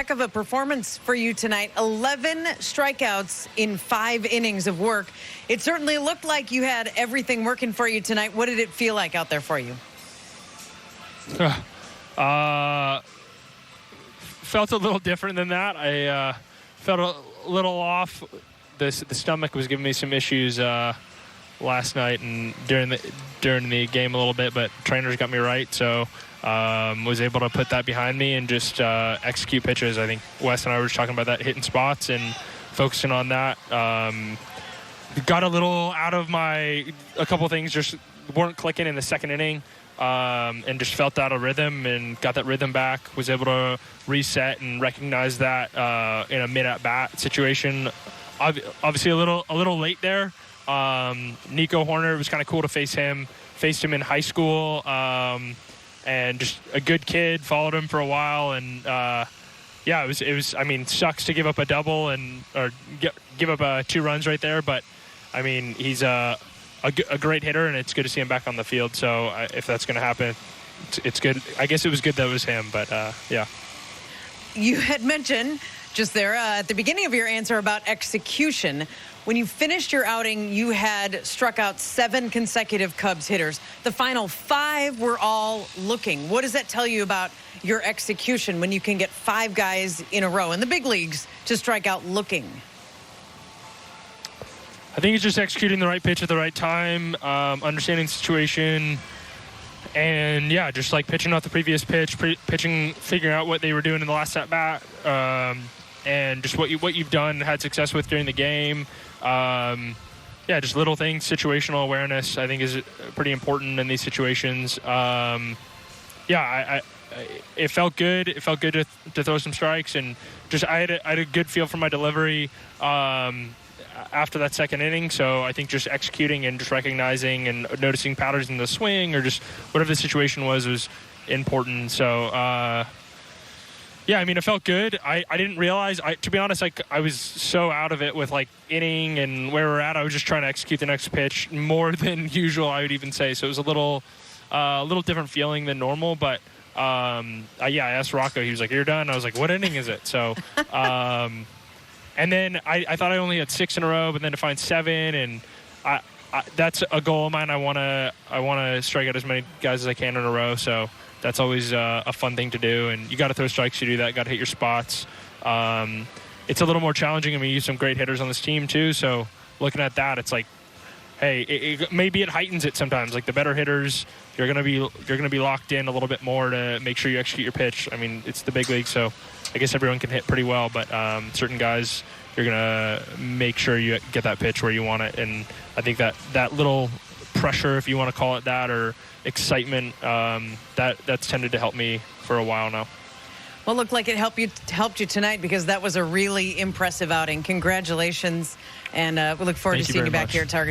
heck of a performance for you tonight. 11 strikeouts in 5 innings of work. It certainly looked like you had everything working for you tonight. What did it feel like out there for you? Felt a little different than that. I felt a little off. The stomach was giving me some issues last night and during the game a little bit, but trainers got me right, so was able to put that behind me and just execute pitches. I think Wes and I were just talking about that, hitting spots and focusing on that. Got a little out of a couple things just weren't clicking in the second inning, and just felt out of rhythm and got that rhythm back. Was able to reset and recognize that in a mid-at-bat situation. Obviously a little late there. Nico Horner, it was kind of cool to face him. Faced him in high school, and just a good kid. Followed him for a while, and yeah, it was. I mean, sucks to give up a double or give up 2 runs right there, but I mean, he's a great hitter, and it's good to see him back on the field. So if that's going to happen, it's good. I guess it was good that it was him, but yeah. You had mentioned just there at the beginning of your answer about execution. When you finished your outing, you had struck out 7 consecutive Cubs hitters. The final 5 were all looking. What does that tell you about your execution when you can get 5 guys in a row in the big leagues to strike out looking? I think it's just executing the right pitch at the right time, understanding the situation, and yeah, just like pitching off the previous pitch, pitching, figuring out what they were doing in the last at bat, and just what you've done, had success with during the game. Yeah, just little things. Situational awareness, I think, is pretty important in these situations. Yeah, it felt good. It felt good to throw some strikes, and just I had a good feel for my delivery after that second inning. So I think just executing and just recognizing and noticing patterns in the swing or just whatever the situation was important. So yeah, I mean, it felt good. I didn't realize, to be honest, I was so out of it with like inning and where we're at. I was just trying to execute the next pitch more than usual, I would even say. So it was a little different feeling than normal. But yeah, I asked Rocco. He was like, "You're done." I was like, "What inning is it?" So and then I thought I only had 6 in a row, but then to find 7, and that's a goal of mine. I want to strike out as many guys as I can in a row. So that's always a fun thing to do, and you got to throw strikes to do that. Got to hit your spots. It's a little more challenging. I mean, you use some great hitters on this team too. So looking at that, it's like, hey, maybe it heightens it sometimes. Like the better hitters, you're gonna be locked in a little bit more to make sure you execute your pitch. I mean, it's the big league, so I guess everyone can hit pretty well, but certain guys, you're gonna make sure you get that pitch where you want it. And I think that little pressure, if you want to call it that, or excitement, that's tended to help me for a while now. Well, it looked like it helped you tonight, because that was a really impressive outing. Congratulations, and we look forward to seeing you back here at Target.